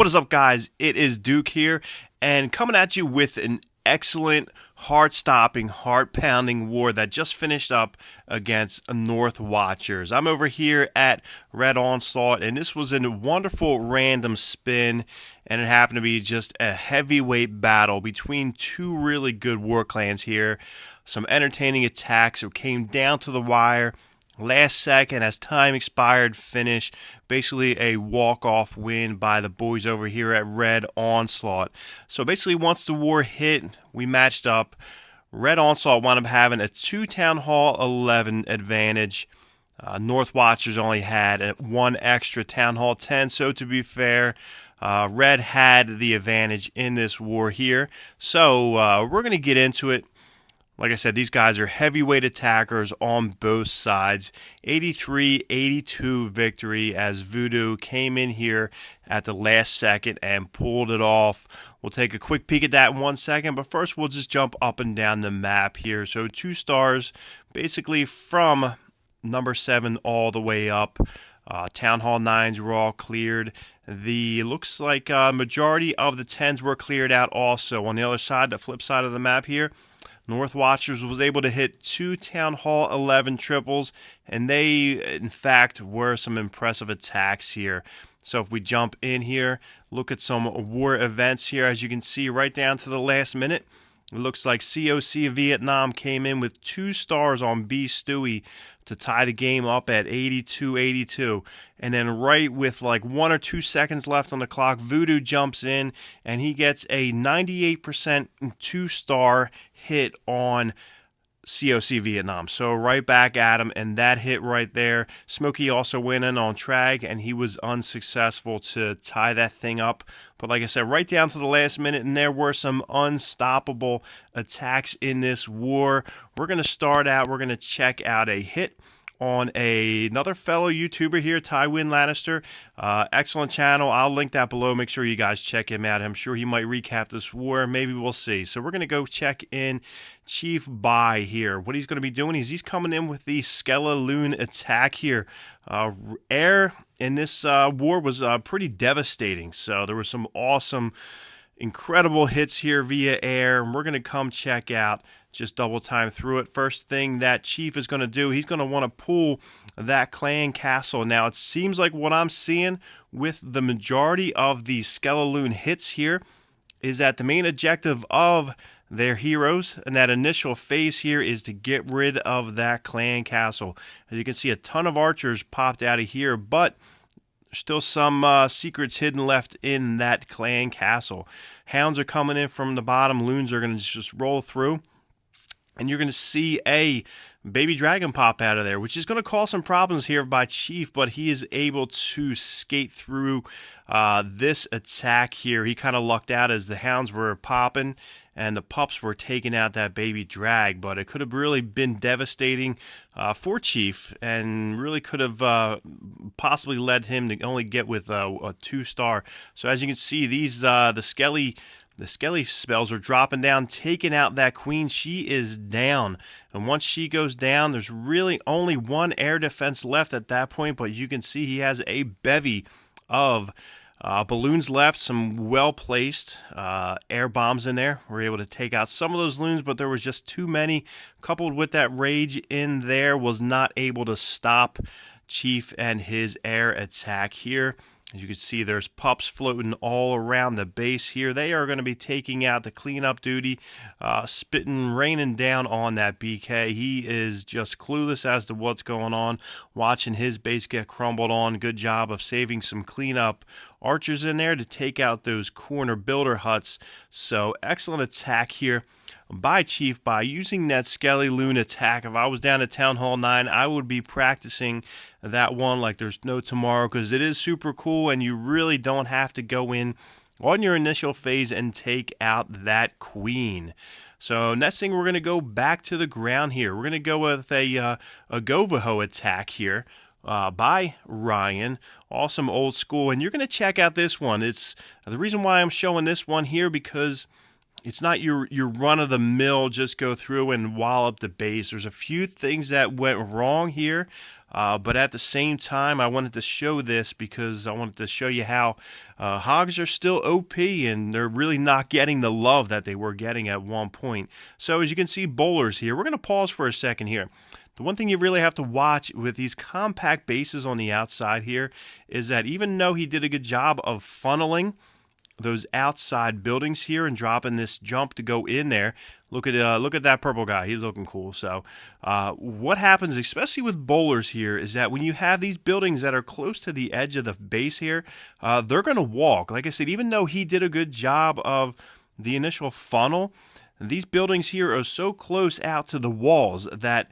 What is up, guys? It is Duke here, and coming at you with an excellent, heart-stopping, heart-pounding war that just finished up against North Watchers. I'm over here at Red Onslaught, and this was a wonderful random spin, and it happened to be just a heavyweight battle between two really good war clans here. Some entertaining attacks. It came down to the wire. Last second, as time expired, finish. Basically a walk-off win by the boys over here at Red Onslaught. So basically, once the war hit, we matched up. Red Onslaught wound up having a 2 Town Hall 11 advantage. North Watchers only had one extra Town Hall 10, so to be fair, Red had the advantage in this war here. So we're going to get into it. Like I said, these guys are heavyweight attackers on both sides. 83-82 victory as Voodoo came in here at the last second and pulled it off. We'll take a quick peek at that in 1 second, but first we'll just jump up and down the map here. So 2 stars basically from number 7 all the way up. Town Hall 9s were all cleared. Looks like majority of the 10s were cleared out also. On the other side, the flip side of the map here, North Watchers was able to hit 2 Town Hall 11 triples, and they, in fact, were some impressive attacks here. So if we jump in here, look at some war events here, as you can see right down to the last minute. It looks like CoC Vietnam came in with 2 stars on B Stewie to tie the game up at 82-82. And then right with like 1 or 2 seconds left on the clock, Voodoo jumps in and he gets a 98% 2-star hit on CoC Vietnam. So right back at him, and that hit right there. Smokey also went in on Trag, and he was unsuccessful to tie that thing up. But like I said, right down to the last minute, and there were some unstoppable attacks in this war. We're going to start out, we're going to check out a hit on another fellow YouTuber here, Tywin Lannister. Excellent channel. I'll link that below. Make sure you guys check him out. I'm sure he might recap this war. Maybe we'll see. So we're going to go check in Chief Bai here. What he's going to be doing is he's coming in with the SKELLALOON attack here. Air in this war was pretty devastating. So there were some awesome, incredible hits here via air. And we're going to come check out, just double time through it. First thing that Chief is going to do, he's going to want to pull that clan castle. Now, it seems like what I'm seeing with the majority of the SKELLALOON hits here is that the main objective of their heroes and that initial phase here is to get rid of that clan castle. As you can see, a ton of archers popped out of here, but there's still some secrets hidden left in that clan castle. Hounds are coming in from the bottom. Loons are going to just roll through. And you're going to see a baby dragon pop out of there, which is going to cause some problems here by Chief, but he is able to skate through this attack here. He kind of lucked out as the hounds were popping and the pups were taking out that baby drag, but it could have really been devastating for Chief and really could have possibly led him to only get with a 2-star. So as you can see, these the Skelly spells are dropping down, taking out that queen. She is down. And once she goes down, there's really only one air defense left at that point. But you can see he has a bevy of balloons left, some well-placed air bombs in there. We're able to take out some of those loons, but there was just too many. Coupled with that rage in there, was not able to stop Chief and his air attack here. As you can see, there's pups floating all around the base here. They are going to be taking out the cleanup duty, raining down on that BK. He is just clueless as to what's going on, watching his base get crumbled on. Good job of saving some cleanup archers in there to take out those corner builder huts. So excellent attack here by Chief by using that SKELLALOON attack. If I was down at Town Hall 9, I would be practicing that one like there's no tomorrow, because it is super cool and you really don't have to go in on your initial phase and take out that queen. So next thing, we're going to go back to the ground here. We're going to go with a GOVAHO attack here by Ryan. Awesome old school, and you're going to check out this one. It's the reason why I'm showing this one here, because it's not your run-of-the-mill just go through and wallop the base. There's a few things that went wrong here. But at the same time, I wanted to show this because I wanted to show you how hogs are still OP and they're really not getting the love that they were getting at one point. So as you can see, bowlers here. We're going to pause for a second here. The one thing you really have to watch with these compact bases on the outside here is that even though he did a good job of funneling those outside buildings here and dropping this jump to go in there, look at that purple guy. He's looking cool. So what happens, especially with bowlers here, is that when you have these buildings that are close to the edge of the base here, they're going to walk. Like I said, even though he did a good job of the initial funnel, these buildings here are so close out to the walls that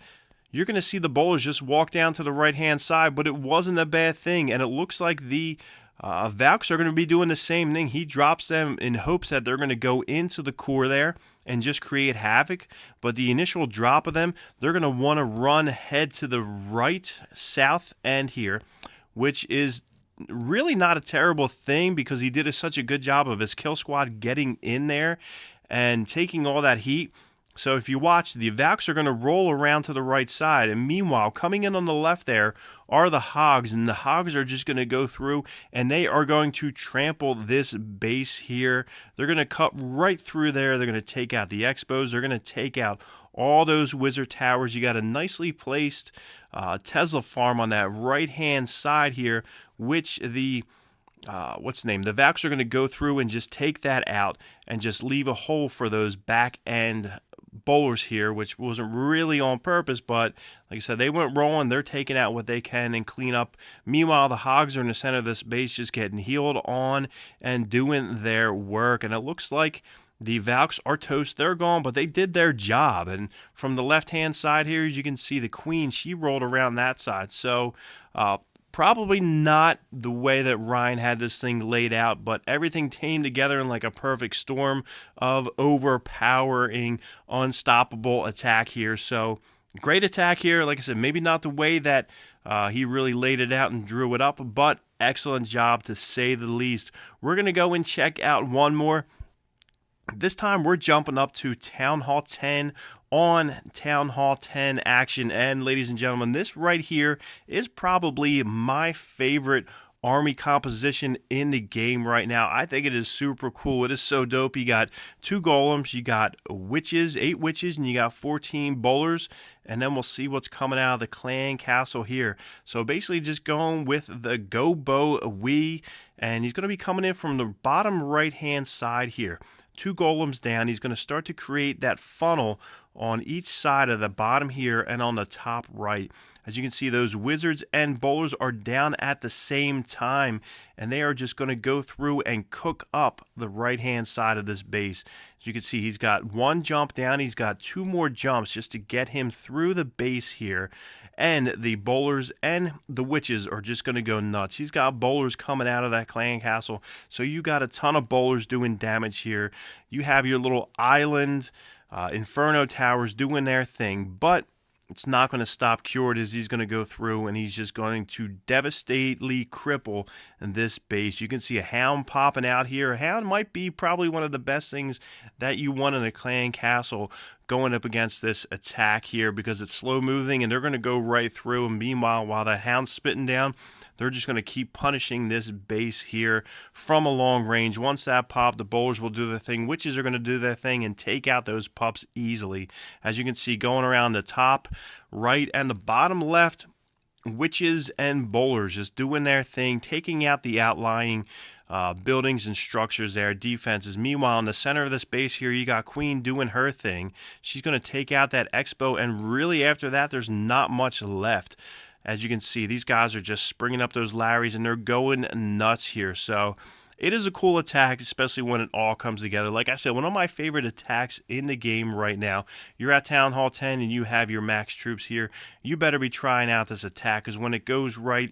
you're going to see the bowlers just walk down to the right-hand side, but it wasn't a bad thing, and it looks like the Valks are going to be doing the same thing. He drops them in hopes that they're going to go into the core there and just create havoc, but the initial drop of them, they're going to want to run head to the right south end here, which is really not a terrible thing because he did such a good job of his kill squad getting in there and taking all that heat. So if you watch, the Valks are going to roll around to the right side, and meanwhile, coming in on the left there are the Hogs, and the Hogs are just going to go through, and they are going to trample this base here. They're going to cut right through there. They're going to take out the Expos. They're going to take out all those wizard towers. You got a nicely placed Tesla farm on that right-hand side here, which the the Valks are going to go through and just take that out and just leave a hole for those back end bowlers here, which wasn't really on purpose, but like I said, they went rolling. They're taking out what they can and clean up. Meanwhile, the Hogs are in the center of this base just getting healed on and doing their work, and it looks like the Valks are toast. They're gone, but they did their job. And from the left-hand side here, as you can see, the Queen, she rolled around that side. So probably not the way that Ryan had this thing laid out, but everything came together in like a perfect storm of overpowering, unstoppable attack here. So great attack here. Like I said, maybe not the way that he really laid it out and drew it up, but excellent job to say the least. We're going to go and check out one more. This time we're jumping up to Town Hall 10 on Town Hall 10 action. And ladies and gentlemen, this right here is probably my favorite army composition in the game right now. I think it is super cool. It is so dope. You got 2 golems, you got witches, 8 witches, and you got 14 bowlers. And then we'll see what's coming out of the clan castle here. So basically just going with the GOBOWI, and he's going to be coming in from the bottom right-hand side here. 2 golems down. He's going to start to create that funnel on each side of the bottom here and on the top right. As you can see, those wizards and bowlers are down at the same time, and they are just going to go through and cook up the right-hand side of this base. As you can see, he's got 1 jump down. He's got 2 more jumps just to get him through the base here. And the bowlers and the witches are just going to go nuts. He's got bowlers coming out of that clan castle. So you got a ton of bowlers doing damage here. You have your little island Inferno towers doing their thing, but it's not going to stop Cured as he's going to go through and he's just going to devastatingly cripple this base. You can see a Hound popping out here. A Hound might be probably one of the best things that you want in a clan castle going up against this attack here because it's slow moving and they're going to go right through. And meanwhile, while the Hound's spitting down, they're just going to keep punishing this base here from a long range. Once that pop, the bowlers will do their thing. Witches are going to do their thing and take out those pups easily. As you can see, going around the top right and the bottom left, witches and bowlers just doing their thing, taking out the outlying buildings and structures there, defenses. Meanwhile, in the center of this base here, you got Queen doing her thing. She's going to take out that Expo, and really after that, there's not much left. As you can see, these guys are just springing up those Larrys, and they're going nuts here. So it is a cool attack, especially when it all comes together. Like I said, one of my favorite attacks in the game right now. You're at Town Hall 10, and you have your max troops here. You better be trying out this attack, because when it goes right,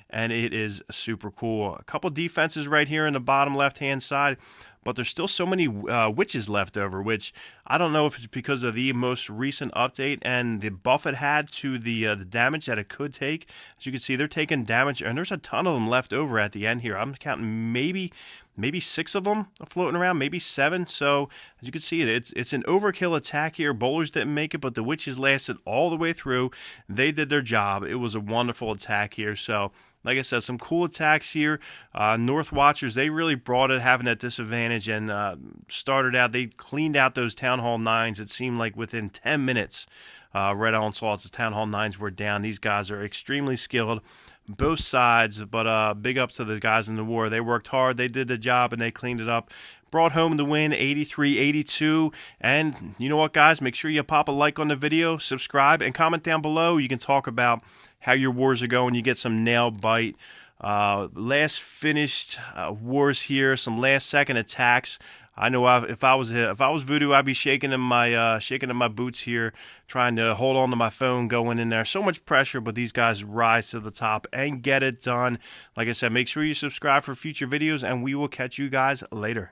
and it is super cool. A couple defenses right here in the bottom left-hand side, but there's still so many witches left over, which I don't know if it's because of the most recent update and the buff it had to the damage that it could take. As you can see, they're taking damage, and there's a ton of them left over at the end here. I'm counting maybe 6 of them floating around, maybe 7. So as you can see, it's an overkill attack here. Bowlers didn't make it, but the witches lasted all the way through. They did their job. It was a wonderful attack here. So like I said, some cool attacks here. North Watchers, they really brought it, having that disadvantage, and started out. They cleaned out those Town Hall 9s. It seemed like within 10 minutes, Red Onslaught's Town Hall 9s were down. These guys are extremely skilled, both sides, but big ups to the guys in the war. They worked hard, they did the job, and they cleaned it up. Brought home the win, 83-82. And you know what, guys? Make sure you pop a like on the video, subscribe, and comment down below. You can talk about how your wars are going. You get some nail bite, last finished wars here, some last second attacks. I know if I was Voodoo, I'd be shaking in my boots here, trying to hold on to my phone, going in there. So much pressure, but these guys rise to the top and get it done. Like I said, make sure you subscribe for future videos, and we will catch you guys later.